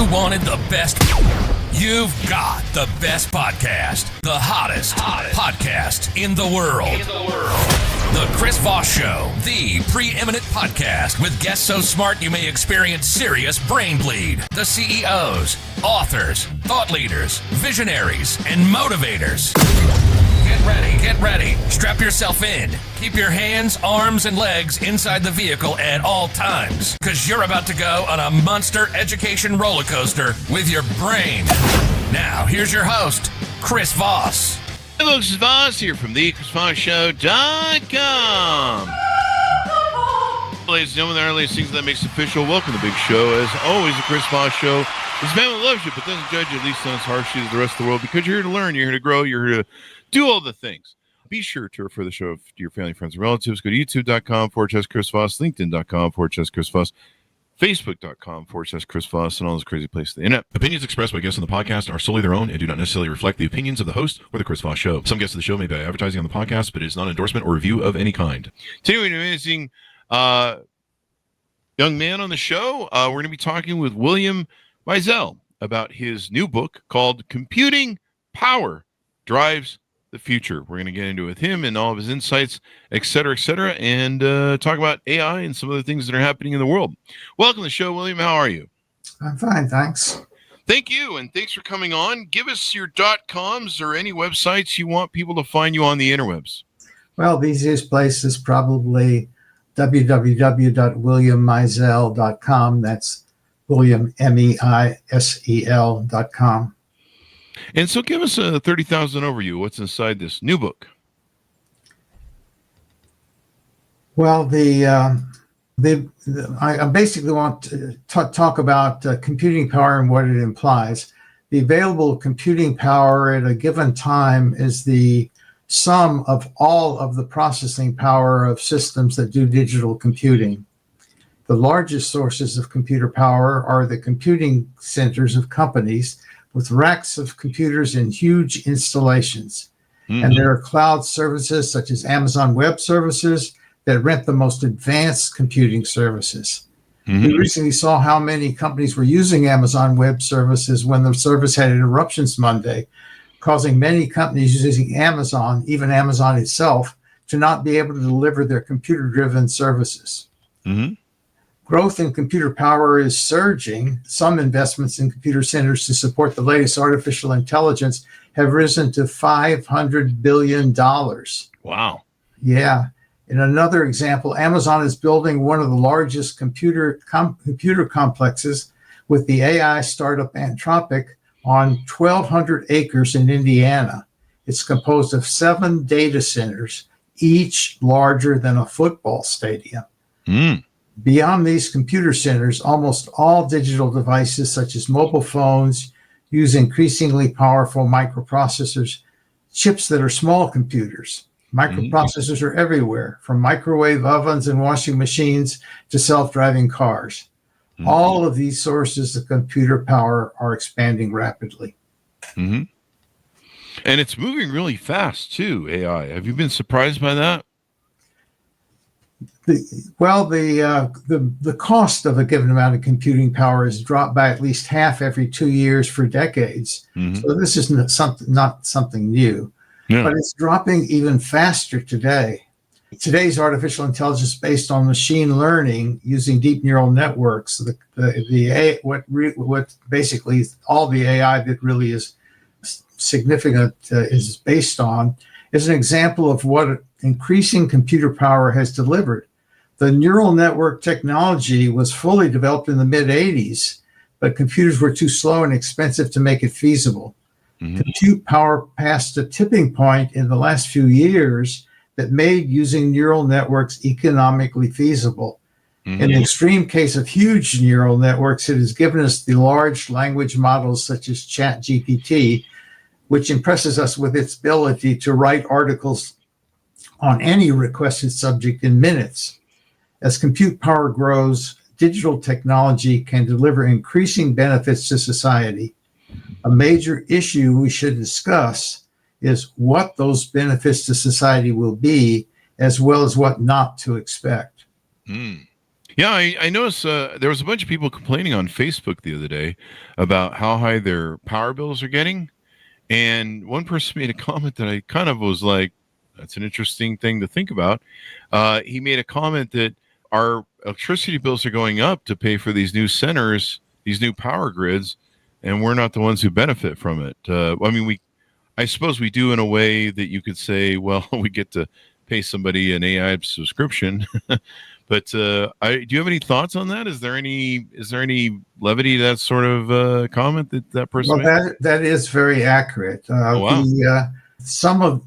you wanted the best, you've got the best podcast, the hottest podcast in the world. The Chris Voss Show, the preeminent podcast with guests so smart you may experience serious brain bleed. The CEOs, authors, thought leaders, visionaries, and motivators. Get ready. Strap yourself in. Keep your hands, arms, and legs inside the vehicle at all times, because you're about to go on a monster education roller coaster with your brain. Now, here's your host, Chris Voss. Hello, this is Voss here from the ChrisVossShow.com. Ladies and gentlemen, the earliest things that makes official. Welcome to the big show. As always, the Chris Voss Show. This family loves you, but doesn't judge you, at least not as harshly as the rest of the world, because you're here to learn, you're here to grow, you're here to do all the things. Be sure to refer the show to your family, friends, and relatives. Go to youtube.com/Chris Voss, linkedin.com/Chris Voss, facebook.com/Chris Voss, and all those crazy places on the internet. Opinions expressed by guests on the podcast are solely their own and do not necessarily reflect the opinions of the host or the Chris Voss Show. Some guests of the show may be advertising on the podcast, but it is not an endorsement or review of any kind. Continuing, an amazing young man on the show. We're going to be talking with William Meisel about his new book called Computing Power Drives the Future. We're going to get into it with him and all of his insights, et cetera, and talk about AI and some of the things that are happening in the world. Welcome to the show, William. How are you? I'm fine, thanks. Thank you, and thanks for coming on. Give us your .coms or any websites you want people to find you on the interwebs. Well, the easiest place is probably www.williammeisel.com. That's William, Meisel.com. And so give us a 30,000 overview. What's inside this new book? Well, I basically want to talk about computing power and what it implies. The available computing power at a given time is the sum of all of the processing power of systems that do digital computing. The largest sources of computer power are the computing centers of companies with racks of computers and huge installations. Mm-hmm. And there are cloud services such as Amazon Web Services that rent the most advanced computing services. Mm-hmm. We recently saw how many companies were using Amazon Web Services when the service had interruptions Monday, causing many companies using Amazon, even Amazon itself, to not be able to deliver their computer-driven services. Mm-hmm. Growth in computer power is surging. Some investments in computer centers to support the latest artificial intelligence have risen to $500 billion. Wow. Yeah. In another example, Amazon is building one of the largest computer complexes with the AI startup Anthropic on 1,200 acres in Indiana. It's composed of 7 data centers, each larger than a football stadium. Mm. Beyond these computer centers, almost all digital devices, such as mobile phones, use increasingly powerful microprocessors, chips that are small computers. Microprocessors are everywhere, from microwave ovens and washing machines to self-driving cars. Mm-hmm. All of these sources of computer power are expanding rapidly. Mm-hmm. And it's moving really fast, too, AI. Have you been surprised by that? The cost of a given amount of computing power has dropped by at least half every 2 years for decades. Mm-hmm. So this is not something new, but it's dropping even faster today. Today's artificial intelligence is based on machine learning using deep neural networks. What basically all the AI that really is significant is based on is an example of what increasing computer power has delivered. The neural network technology was fully developed in the mid-'80s, but computers were too slow and expensive to make it feasible. Mm-hmm. Compute power passed a tipping point in the last few years that made using neural networks economically feasible. Mm-hmm. In the extreme case of huge neural networks, it has given us the large language models such as ChatGPT, which impresses us with its ability to write articles on any requested subject in minutes. As compute power grows, digital technology can deliver increasing benefits to society. A major issue we should discuss is what those benefits to society will be, as well as what not to expect. Mm. Yeah, I noticed there was a bunch of people complaining on Facebook the other day about how high their power bills are getting. And one person made a comment that I kind of was like, that's an interesting thing to think about. He made a comment that our electricity bills are going up to pay for these new centers, these new power grids, and we're not the ones who benefit from it. I suppose we do in a way that you could say, well, we get to pay somebody an AI subscription. But do you have any thoughts on that? Is there any levity to that sort of comment that person made? That is very accurate. Oh, wow. Some of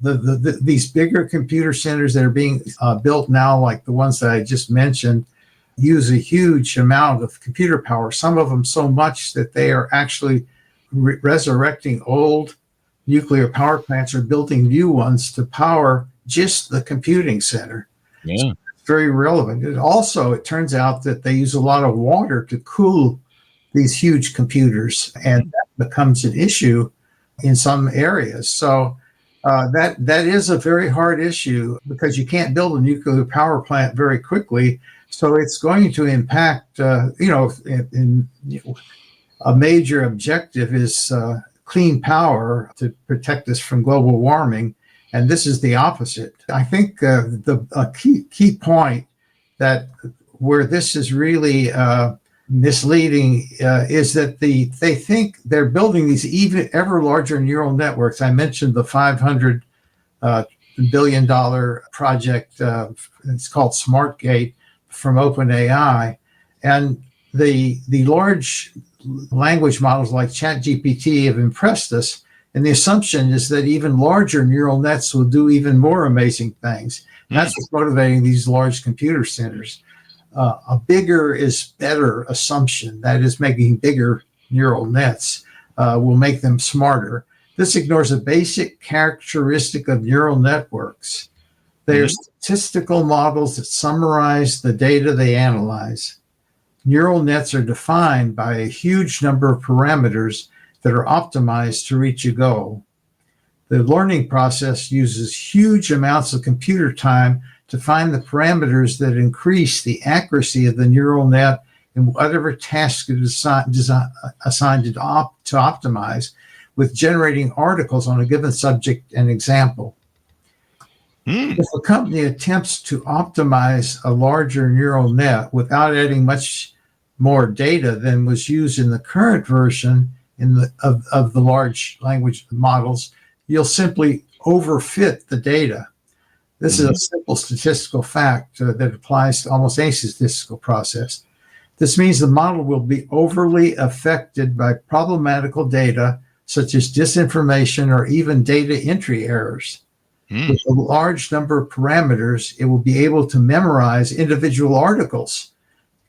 these bigger computer centers that are being built now, like the ones that I just mentioned, use a huge amount of computer power. Some of them so much that they are actually resurrecting old nuclear power plants or building new ones to power just the computing center. Yeah. Very relevant. It turns out that they use a lot of water to cool these huge computers, and that becomes an issue in some areas. So that is a very hard issue because you can't build a nuclear power plant very quickly. So it's going to impact, a major objective is clean power to protect us from global warming. And this is the opposite. I think a key point that where this is really misleading is that they think they're building these even ever larger neural networks. I mentioned the $500 billion project. It's called SmartGate from OpenAI, and the large language models like ChatGPT have impressed us. And the assumption is that even larger neural nets will do even more amazing things. And that's what's motivating these large computer centers. A bigger is better assumption, that is, making bigger neural nets will make them smarter. This ignores a basic characteristic of neural networks. They are statistical models that summarize the data they analyze. Neural nets are defined by a huge number of parameters that are optimized to reach a goal. The learning process uses huge amounts of computer time to find the parameters that increase the accuracy of the neural net in whatever task it is assigned to optimize, with generating articles on a given subject and example. If a company attempts to optimize a larger neural net without adding much more data than was used in the current version of the large language models, you'll simply overfit the data. This is a simple statistical fact that applies to almost any statistical process. This means the model will be overly affected by problematical data, such as disinformation or even data entry errors. With a large number of parameters, it will be able to memorize individual articles,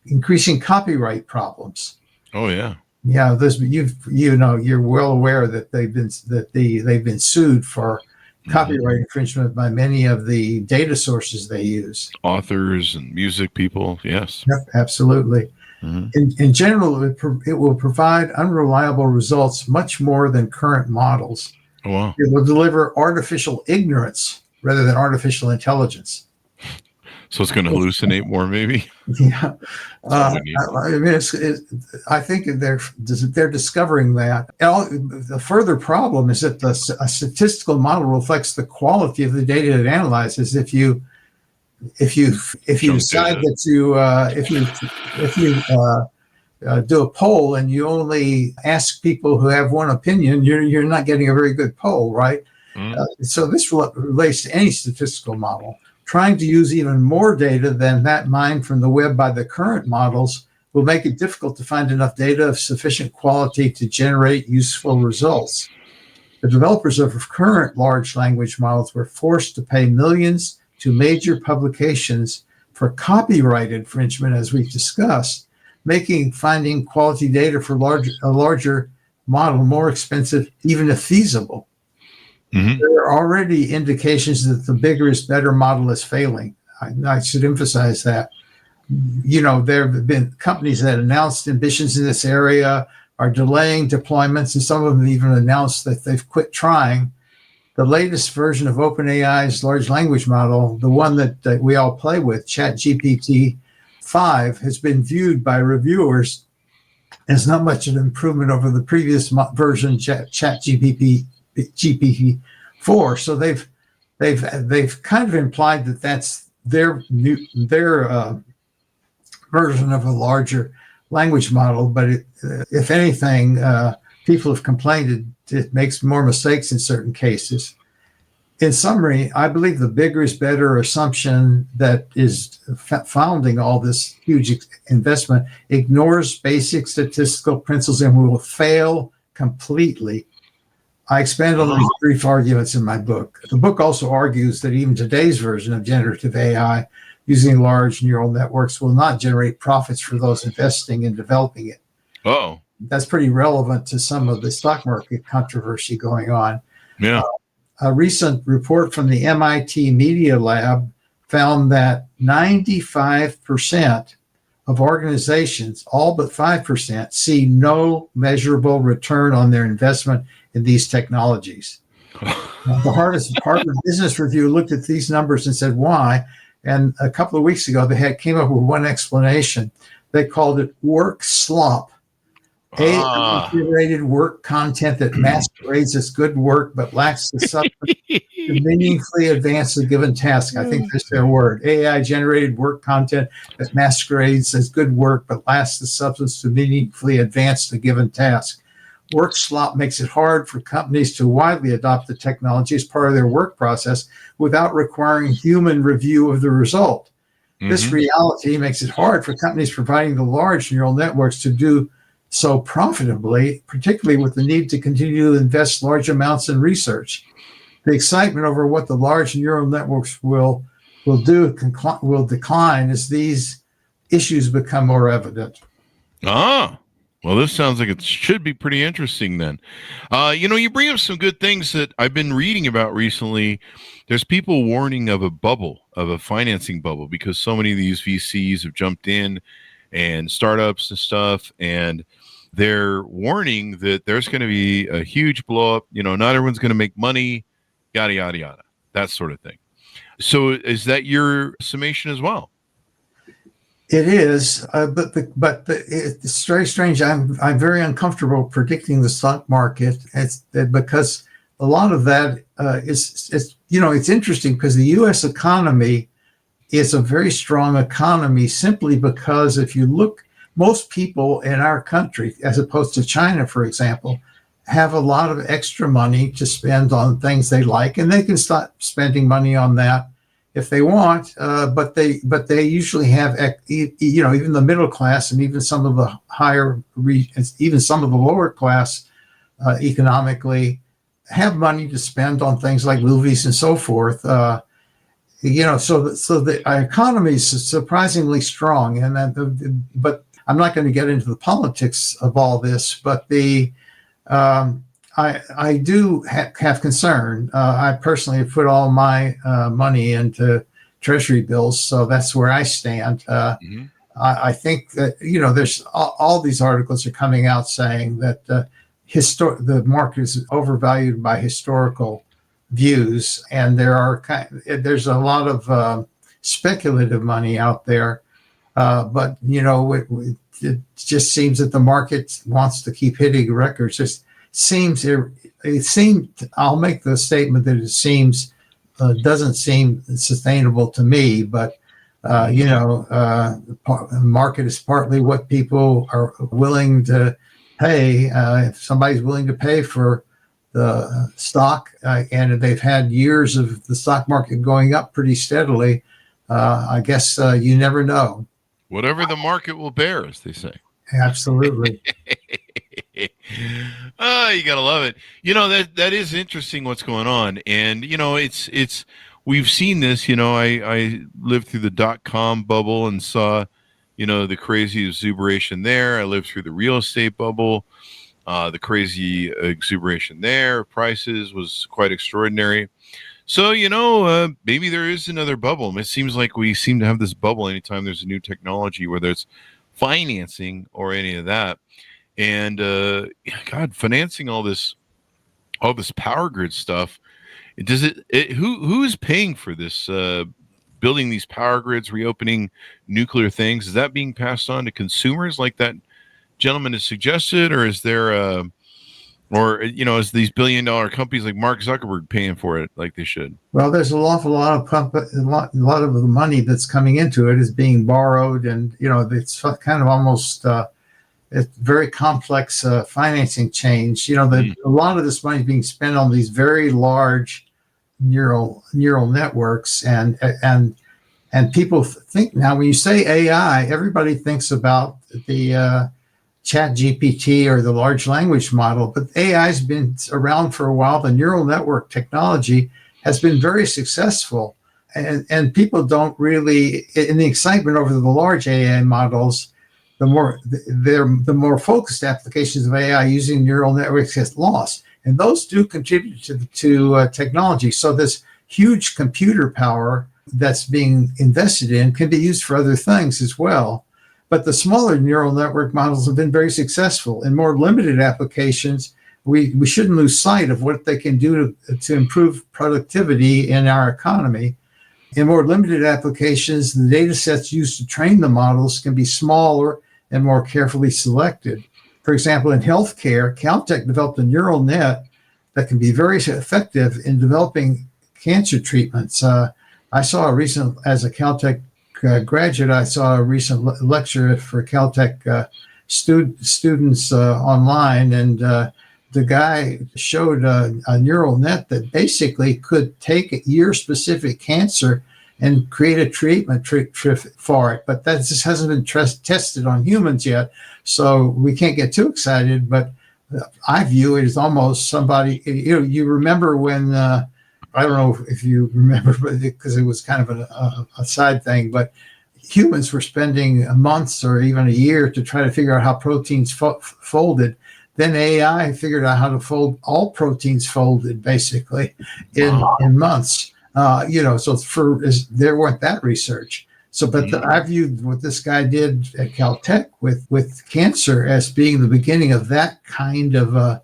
increasing copyright problems. Oh, yeah. Yeah, you're well aware that they've been sued for copyright infringement by many of the data sources they use. Authors and music people, yes. Yep, absolutely. In general, it will provide unreliable results much more than current models. Oh, wow. It will deliver artificial ignorance rather than artificial intelligence. So it's going to hallucinate more, maybe? Yeah. I think they're discovering that. The further problem is that a statistical model reflects the quality of the data it analyzes. If you decide that if you do a poll and you only ask people who have one opinion, you're not getting a very good poll, right? So this relates to any statistical model. Trying to use even more data than that mined from the web by the current models will make it difficult to find enough data of sufficient quality to generate useful results. The developers of current large language models were forced to pay millions to major publications for copyright infringement, as we've discussed, making finding quality data for a larger model more expensive, even if feasible. There are already indications that the bigger is better model is failing. I should emphasize that. There have been companies that announced ambitions in this area, are delaying deployments, and some of them even announced that they've quit trying. The latest version of OpenAI's large language model, the one that we all play with, ChatGPT 5 has been viewed by reviewers as not much an improvement over the previous version, GPT-4. So they've kind of implied that that's their version of a larger language model. But if anything, people have complained it makes more mistakes in certain cases. In summary, I believe the bigger is better assumption that is founding all this huge investment ignores basic statistical principles and will fail completely. I expand on these brief arguments in my book. The book also argues that even today's version of generative AI using large neural networks will not generate profits for those investing in developing it. Oh, that's pretty relevant to some of the stock market controversy going on. Yeah. A recent report from the MIT Media Lab found that 95% of organizations, all but 5%, see no measurable return on their investment in these technologies. The Harvard Business Review looked at these numbers and said, why? And a couple of weeks ago, they came up with one explanation. They called it work slop. AI-generated work content that masquerades as good work but lacks the substance to meaningfully advance a given task. I think that's their word. AI-generated work content that masquerades as good work but lacks the substance to meaningfully advance a given task. Work slop makes it hard for companies to widely adopt the technology as part of their work process without requiring human review of the result. This reality makes it hard for companies providing the large neural networks to do so profitably, particularly with the need to continue to invest large amounts in research. The excitement over what the large neural networks will decline as these issues become more evident. Well, this sounds like it should be pretty interesting then. You bring up some good things that I've been reading about recently. There's people warning of a bubble, of a financing bubble, because so many of these VCs have jumped in and startups and stuff, and they're warning that there's going to be a huge blow up. Not everyone's going to make money, yada, yada, yada, that sort of thing. So is that your summation as well? It is, but it's very strange. I'm very uncomfortable predicting the stock market. It's because a lot of that it's interesting because the U.S. economy is a very strong economy simply because if you look, most people in our country, as opposed to China, for example, have a lot of extra money to spend on things they like, and they can start spending money on that if they want. But they usually have, even the middle class and even some of the even some of the lower class economically have money to spend on things like movies and so forth. So the economy is surprisingly strong, but I'm not going to get into the politics of all this. But I do have concern. I personally have put all my money into Treasury bills, so that's where I stand. I think that there's all these articles are coming out saying that the market is overvalued by historical views, and there's a lot of speculative money out there. But it just seems that the market wants to keep hitting records. I'll make the statement that it seems doesn't seem sustainable to me, but the market is partly what people are willing to pay. If somebody's willing to pay for the stock, and they've had years of the stock market going up pretty steadily, I guess you never know. Whatever the market will bear, as they say. Absolutely. Oh, you gotta love it. That is interesting what's going on, and it's we've seen this. I lived through the .com bubble and saw the crazy exuberation there. I lived through the real estate bubble, the crazy exuberation there. Prices was quite extraordinary. So maybe there is another bubble. It seems like we seem to have this bubble anytime there's a new technology, whether it's financing or any of that. And financing all this power grid stuff. Who's paying for this building these power grids, reopening nuclear things. Is that being passed on to consumers like that gentleman has suggested, or is there is these billion-dollar companies like Mark Zuckerberg paying for it like they should? Well, there's an awful lot of a lot of the money that's coming into it is being borrowed, and it's kind of almost it's very complex financing change. A lot of this money is being spent on these very large neural networks, and people think now when you say AI, everybody thinks about the Chat GPT or the large language model, but AI has been around for a while. The neural network technology has been very successful, and people don't really, in the excitement over the large AI models, the more focused applications of AI using neural networks get lost, and those do contribute to technology. So this huge computer power that's being invested in can be used for other things as well. But the smaller neural network models have been very successful. In more limited applications, we shouldn't lose sight of what they can do to improve productivity in our economy. In more limited applications, the data sets used to train the models can be smaller and more carefully selected. For example, in healthcare, Caltech developed a neural net that can be very effective in developing cancer treatments. As a Caltech graduate, I saw a recent lecture for Caltech students online, and the guy showed a neural net that basically could take your specific cancer and create a treatment for it. But that just hasn't been tested on humans yet, so we can't get too excited. But I view it as almost somebody, you remember when, I don't know if you remember, because it was kind of a side thing, but humans were spending months or even a year to try to figure out how proteins folded. Then AI figured out how to fold all proteins folded, basically, in months. There weren't that research. So, but I viewed what this guy did at Caltech with cancer as being the beginning of that kind of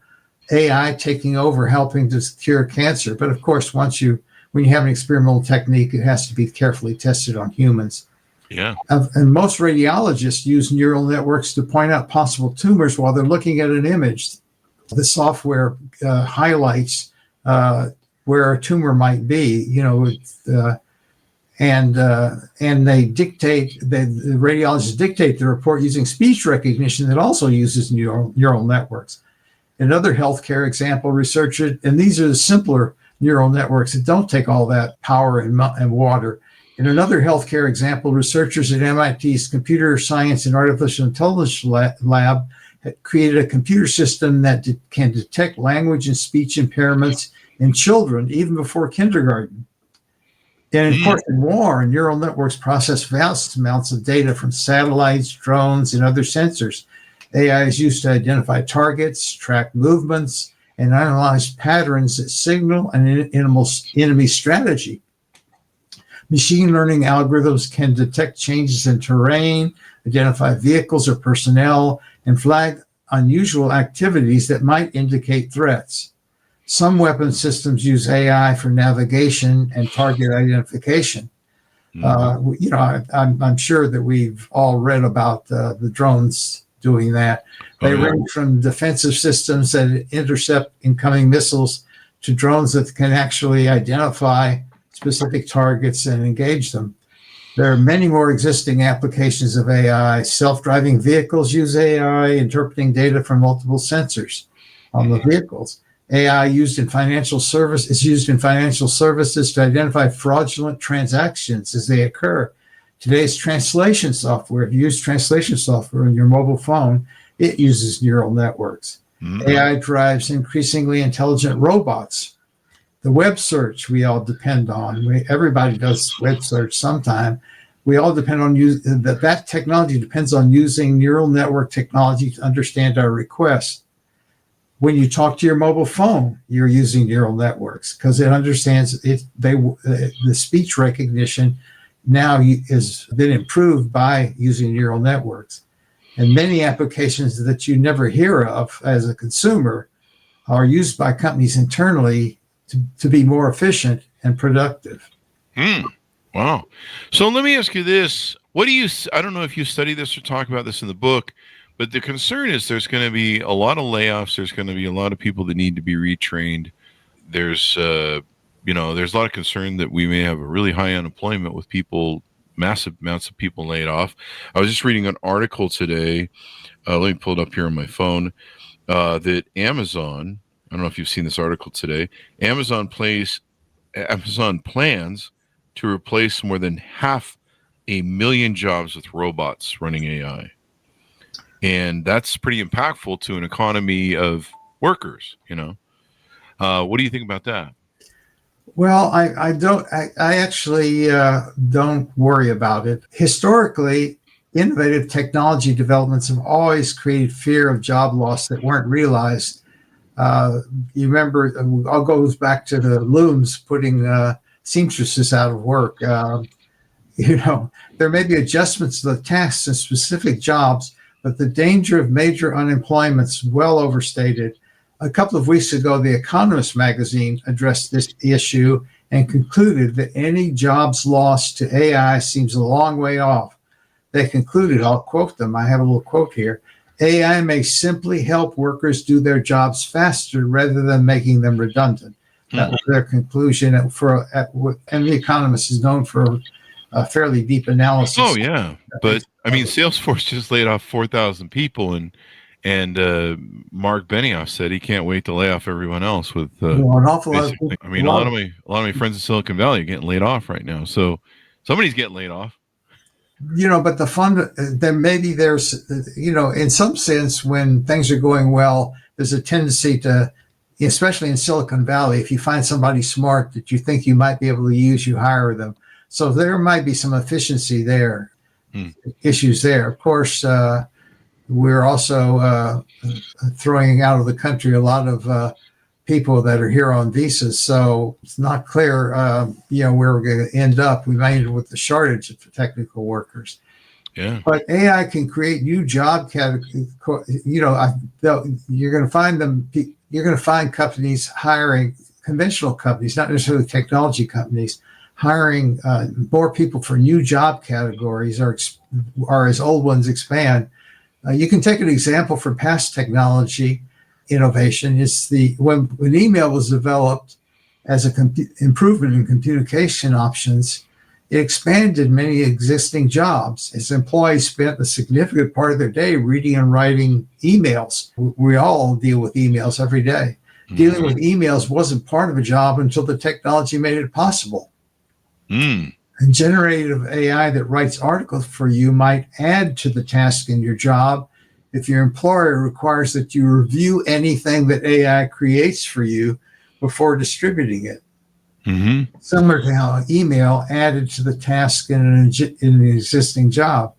AI taking over, helping to cure cancer. But of course, when you have an experimental technique, it has to be carefully tested on humans. Yeah. And most radiologists use neural networks to point out possible tumors while they're looking at an image. The software highlights where a tumor might be, and they dictate, the radiologists dictate the report using speech recognition that also uses neural networks. Another healthcare example, researchers, and these are the simpler neural networks that don't take all that power and water. In another healthcare example, researchers at MIT's Computer Science and Artificial Intelligence Lab had created a computer system that can detect language and speech impairments in children even before kindergarten. And of course, in war, neural networks process vast amounts of data from satellites, drones, and other sensors. AI is used to identify targets, track movements, and analyze patterns that signal an enemy strategy. Machine learning algorithms can detect changes in terrain, identify vehicles or personnel, and flag unusual activities that might indicate threats. Some weapon systems use AI for navigation and target identification. I'm sure that we've all read about the drones doing that. They range from defensive systems that intercept incoming missiles to drones that can actually identify specific targets and engage them. There are many more existing applications of AI. Self-driving vehicles use AI, interpreting data from multiple sensors on the vehicles. AI is used in financial services to identify fraudulent transactions as they occur. Today's translation software, if you use translation software on your mobile phone, it uses neural networks. AI drives increasingly intelligent robots. The web search we all depend on. Everybody does web search sometime. We all depend on that technology depends on using neural network technology to understand our requests. When you talk to your mobile phone, you're using neural networks because it understands it. The speech recognition now has been improved by using neural networks. And many applications that you never hear of as a consumer are used by companies internally to be more efficient and productive. Wow. So let me ask you this. I don't know if you study this or talk about this in the book, but the concern is there's going to be a lot of layoffs. There's going to be a lot of people that need to be retrained. There's, there's a lot of concern that we may have a really high unemployment with people, massive amounts of people laid off. I was just reading an article today. Let me pull it up here on my phone. That Amazon, I don't know if you've seen this article today. Amazon plans to replace more than 500,000 jobs with robots running AI. And that's pretty impactful to an economy of workers, What do you think about that? Well, I actually don't worry about it. Historically, innovative technology developments have always created fear of job loss that weren't realized. You remember, it all goes back to the looms putting seamstresses out of work. There may be adjustments to the tasks in specific jobs, but the danger of major unemployment is well overstated. A couple of weeks ago, The Economist magazine addressed this issue and concluded that any jobs lost to AI seems a long way off. They concluded, I'll quote them, I have a little quote here, AI may simply help workers do their jobs faster rather than making them redundant. That was their conclusion. And The Economist is known for a fairly deep analysis. Oh, yeah. But, Salesforce just laid off 4,000 people, and Mark Benioff said he can't wait to lay off everyone else. With an awful lot of people. a lot of my friends in Silicon Valley are getting laid off right now. So somebody's getting laid off. But there's in some sense, when things are going well, there's a tendency to, especially in Silicon Valley, if you find somebody smart that you think you might be able to use, you hire them. So there might be some efficiency there, issues there. Of course, we're also throwing out of the country a lot of people that are here on visas. So it's not clear, where we're going to end up. We might end up with a shortage of technical workers. Yeah. But AI can create new job categories. You're going to find companies hiring, conventional companies, not necessarily technology companies, hiring more people for new job categories or as old ones expand. You can take an example from past technology innovation. It's when email was developed as an improvement in communication options, it expanded many existing jobs as employees spent a significant part of their day reading and writing emails. We all deal with emails every day. Mm-hmm. Dealing with emails wasn't part of a job until the technology made it possible. And generative AI that writes articles for you might add to the task in your job if your employer requires that you review anything that AI creates for you before distributing it. Mm-hmm. Similar to how email added to the task in an existing job.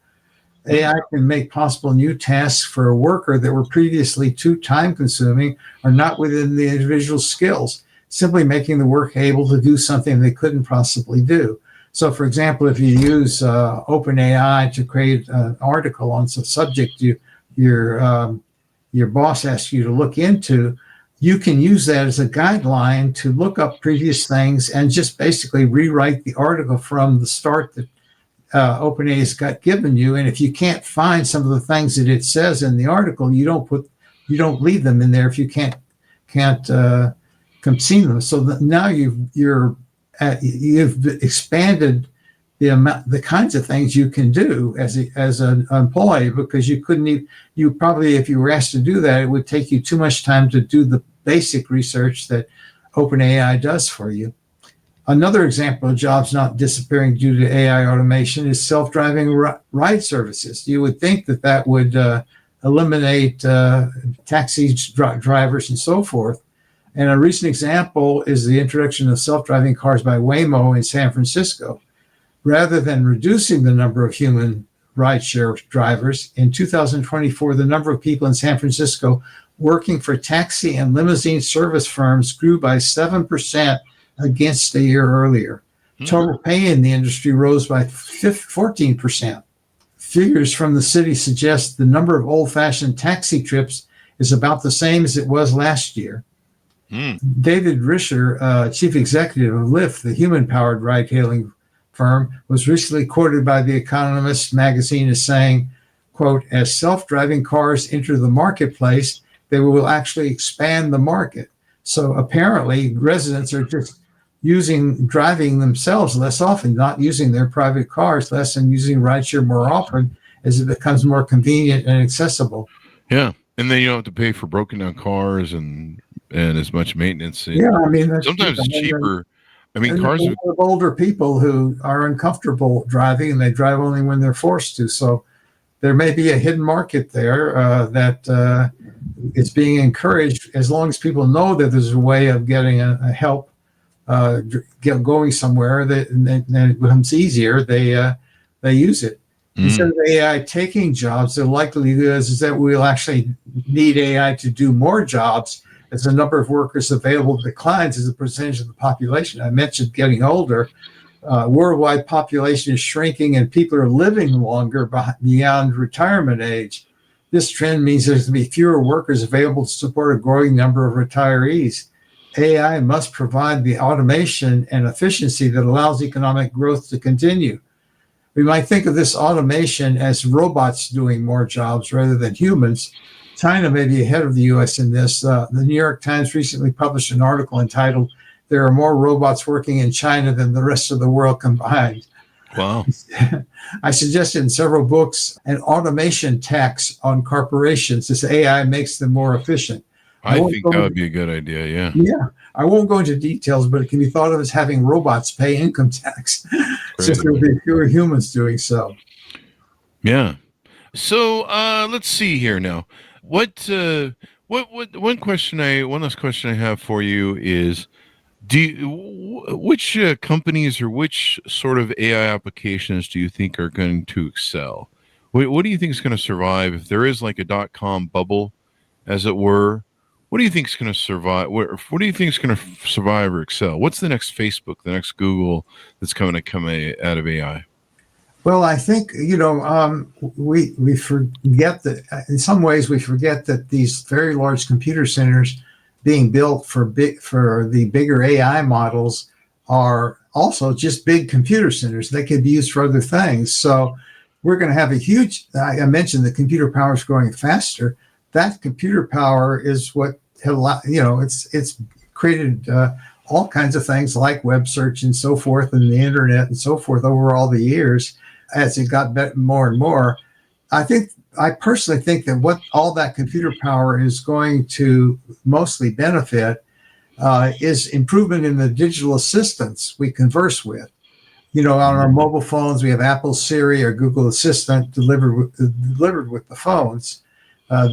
AI can make possible new tasks for a worker that were previously too time-consuming or not within the individual's skills, simply making the work able to do something they couldn't possibly do. So, for example, if you use OpenAI to create an article on some subject your boss asks you to look into, you can use that as a guideline to look up previous things and just basically rewrite the article from the start that OpenAI has got given you. And if you can't find some of the things that it says in the article, you don't leave them in there if you can't see them. So that now you've expanded the kinds of things you can do as an employee, because you probably, if you were asked to do that, it would take you too much time to do the basic research that OpenAI does for you. Another example of jobs not disappearing due to AI automation is self-driving ride services. You would think that would eliminate taxi drivers and so forth. And a recent example is the introduction of self-driving cars by Waymo in San Francisco. Rather than reducing the number of human rideshare drivers, in 2024, the number of people in San Francisco working for taxi and limousine service firms grew by 7% against a year earlier. Total pay in the industry rose by 14%. Figures from the city suggest the number of old-fashioned taxi trips is about the same as it was last year. David Risher, chief executive of Lyft, the human-powered ride-hailing firm, was recently quoted by The Economist magazine as saying, quote, as self-driving cars enter the marketplace, they will actually expand the market. So apparently residents are just driving themselves less often, not using their private cars less and using rideshare more often as it becomes more convenient and accessible. Yeah. And then you don't have to pay for broken down cars and as much maintenance. Yeah, I mean, that's sometimes it's cheaper. I mean, and cars of older people who are uncomfortable driving and they drive only when they're forced to. So there may be a hidden market there that is being encouraged as long as people know that there's a way of getting a help going somewhere that it becomes easier. They use it. Instead of AI taking jobs, the likelihood is that we'll actually need AI to do more jobs as the number of workers available declines as a percentage of the population. I mentioned getting older. Worldwide population is shrinking and people are living longer beyond retirement age. This trend means there's going to be fewer workers available to support a growing number of retirees. AI must provide the automation and efficiency that allows economic growth to continue. We might think of this automation as robots doing more jobs rather than humans. China may be ahead of the U.S. in this. The New York Times recently published an article entitled, "There are more robots working in China than the rest of the world combined." Wow. I suggested in several books an automation tax on corporations as AI makes them more efficient. I think that would be a good idea, yeah. Yeah. I won't go into details, but it can be thought of as having robots pay income tax, since there will be fewer humans doing so. Yeah. So let's see here now. One last question I have for you is, which companies or which sort of AI applications do you think are going to excel? What do you think is going to survive if there is like a .com bubble, as it were? What do you think is going to survive? What do you think is going to survive or excel? What's the next Facebook, the next Google that's going to come out of AI? Well, I think, we forget that in some ways we forget that these very large computer centers being built for the bigger AI models are also just big computer centers. They could be used for other things. So we're going to have I mentioned the computer power is growing faster. That computer power is what it's created all kinds of things like web search and so forth and the internet and so forth over all the years as it got more and more. I personally think that what all that computer power is going to mostly benefit is improvement in the digital assistants we converse with. On our mobile phones, we have Apple Siri or Google Assistant delivered with the phones. I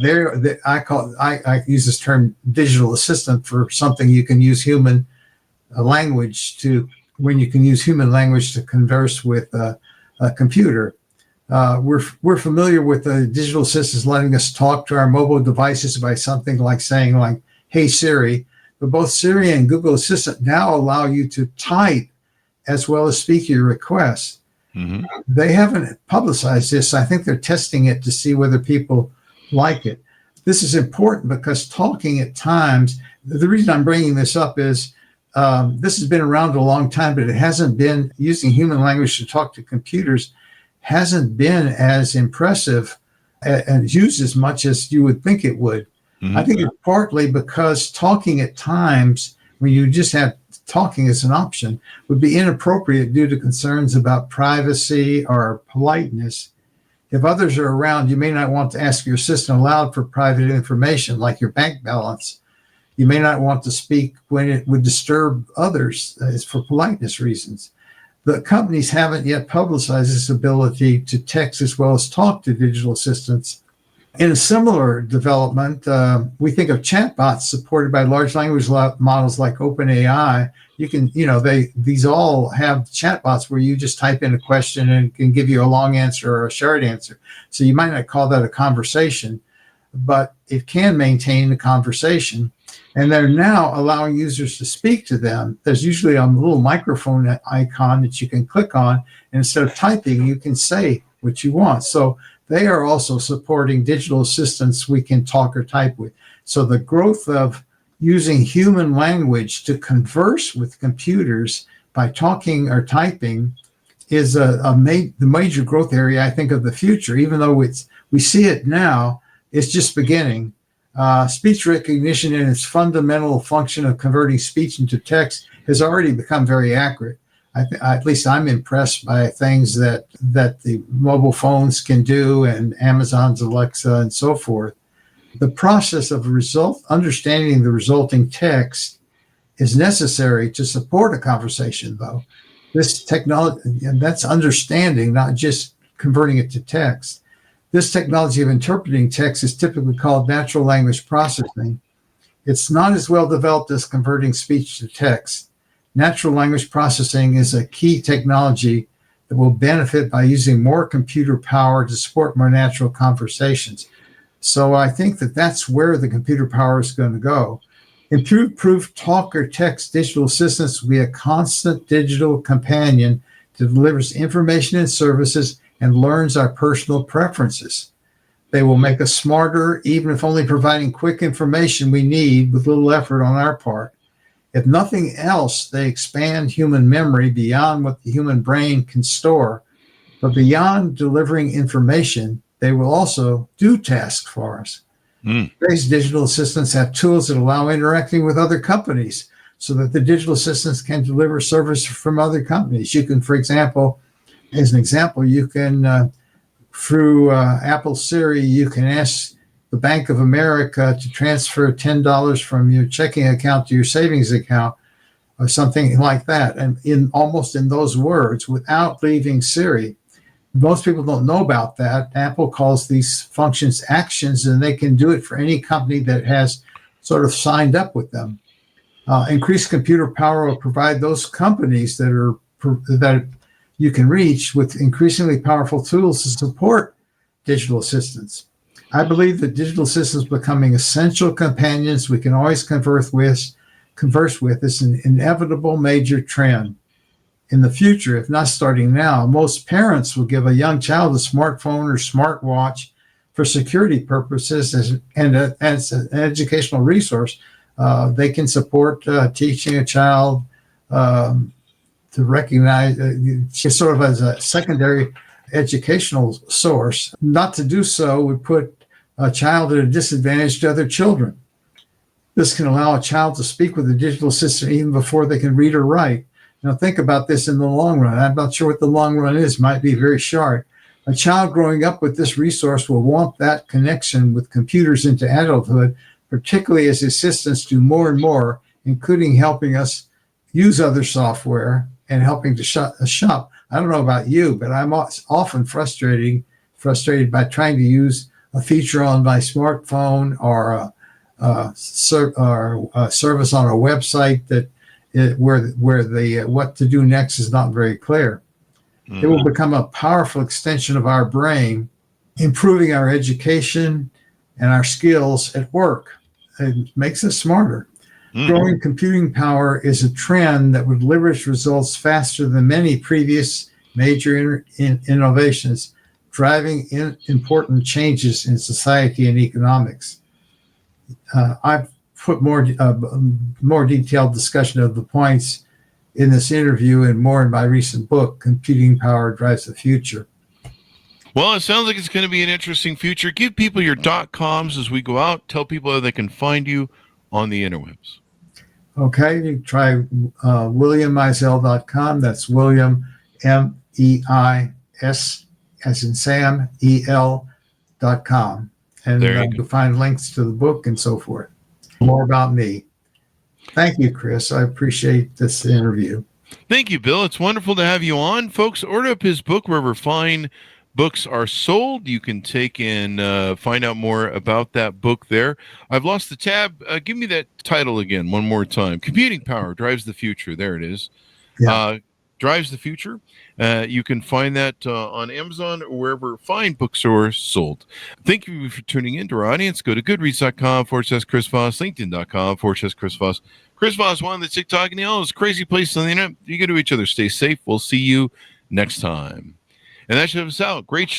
use this term digital assistant for something you can use human language to, when you can use human language to converse with a computer. We're familiar with the digital assistants letting us talk to our mobile devices by something like saying like, "Hey Siri," but both Siri and Google Assistant now allow you to type as well as speak your requests. Mm-hmm. They haven't publicized this. I think they're testing it to see whether people like it. This is important because talking at times, the reason I'm bringing this up is this has been around a long time, but it hasn't been using human language to talk to computers hasn't been as impressive and used as much as you would think it would. Mm-hmm. I think it's partly because talking at times when you just have talking as an option would be inappropriate due to concerns about privacy or politeness. If others are around, you may not want to ask your assistant aloud for private information like your bank balance. You may not want to speak when it would disturb others for politeness reasons. The companies haven't yet publicized this ability to text as well as talk to digital assistants. In a similar development, we think of chatbots supported by large language models like OpenAI. You can, these all have chatbots where you just type in a question and it can give you a long answer or a short answer. So you might not call that a conversation, but it can maintain a conversation. And they're now allowing users to speak to them. There's usually a little microphone icon that you can click on. And instead of typing, you can say what you want. So they are also supporting digital assistants we can talk or type with. So the growth of using human language to converse with computers by talking or typing is the major growth area, I think, of the future. Even though we see it now, it's just beginning. Speech recognition in its fundamental function of converting speech into text has already become very accurate. At least I'm impressed by things that the mobile phones can do and Amazon's Alexa and so forth. The process of understanding the resulting text is necessary to support a conversation, though. This technology, and that's understanding, not just converting it to text. This technology of interpreting text is typically called natural language processing. It's not as well developed as converting speech to text. Natural language processing is a key technology that will benefit by using more computer power to support more natural conversations. So I think that's where the computer power is going to go. Improved talk or text digital assistants will be a constant digital companion that delivers information and services and learns our personal preferences. They will make us smarter, even if only providing quick information we need with little effort on our part. If nothing else, they expand human memory beyond what the human brain can store. But beyond delivering information, they will also do tasks for us. Today's digital assistants have tools that allow interacting with other companies so that the digital assistants can deliver service from other companies. You can, for example, you can, through Apple Siri, you can ask the Bank of America to transfer $10 from your checking account to your savings account or something like that. And almost in those words, without leaving Siri. Most people don't know about that. Apple calls these functions actions, and they can do it for any company that has sort of signed up with them. Increased computer power will provide those companies that you can reach with increasingly powerful tools to support digital assistants. I believe that digital assistants becoming essential companions we can always converse with is an inevitable major trend. In the future, if not starting now, most parents will give a young child a smartphone or smartwatch for security purposes and as an educational resource. They can support teaching a child to recognize sort of as a secondary educational source. Not to do so would put a child at a disadvantage to other children. This can allow a child to speak with a digital assistant even before they can read or write. Now think about this in the long run. I'm not sure what the long run is, might be very short. A child growing up with this resource will want that connection with computers into adulthood, particularly as assistants do more and more, including helping us use other software and helping to shop. I don't know about you, but I'm often frustrated by trying to use a feature on my smartphone or a service on a website that where the what to do next is not very clear. It will become a powerful extension of our brain, improving our education and our skills at work. It makes us smarter. Growing computing power is a trend that would deliver its results faster than many previous major innovations, driving important changes in society and economics. I've put more detailed discussion of the points in this interview and more in my recent book, Computing Power Drives the Future. Well, it sounds like it's going to be an interesting future. Give people your .coms as we go out. Tell people how they can find you on the interwebs. Okay, you can try WilliamMeisel.com. That's William, MEIS, as in Sam, EL.com. And you'll find links to the book and so forth. More about me. Thank you, Chris. I appreciate this interview. Thank you, Bill. It's wonderful to have you on. Folks, order up his book wherever fine books are sold. You can take and find out more about that book there. I've lost the tab. Give me that title again one more time. Computing Power Drives the Future. There it is. Yeah. Drives the Future. You can find that on Amazon or wherever fine books are sold. Thank you for tuning in to our audience. Go to goodreads.com/Chris Voss, LinkedIn.com/Chris Voss. Chris Voss, one of the TikTok and all those crazy places on the internet. You go to each other. Stay safe. We'll see you next time. And that should have us out. Great show.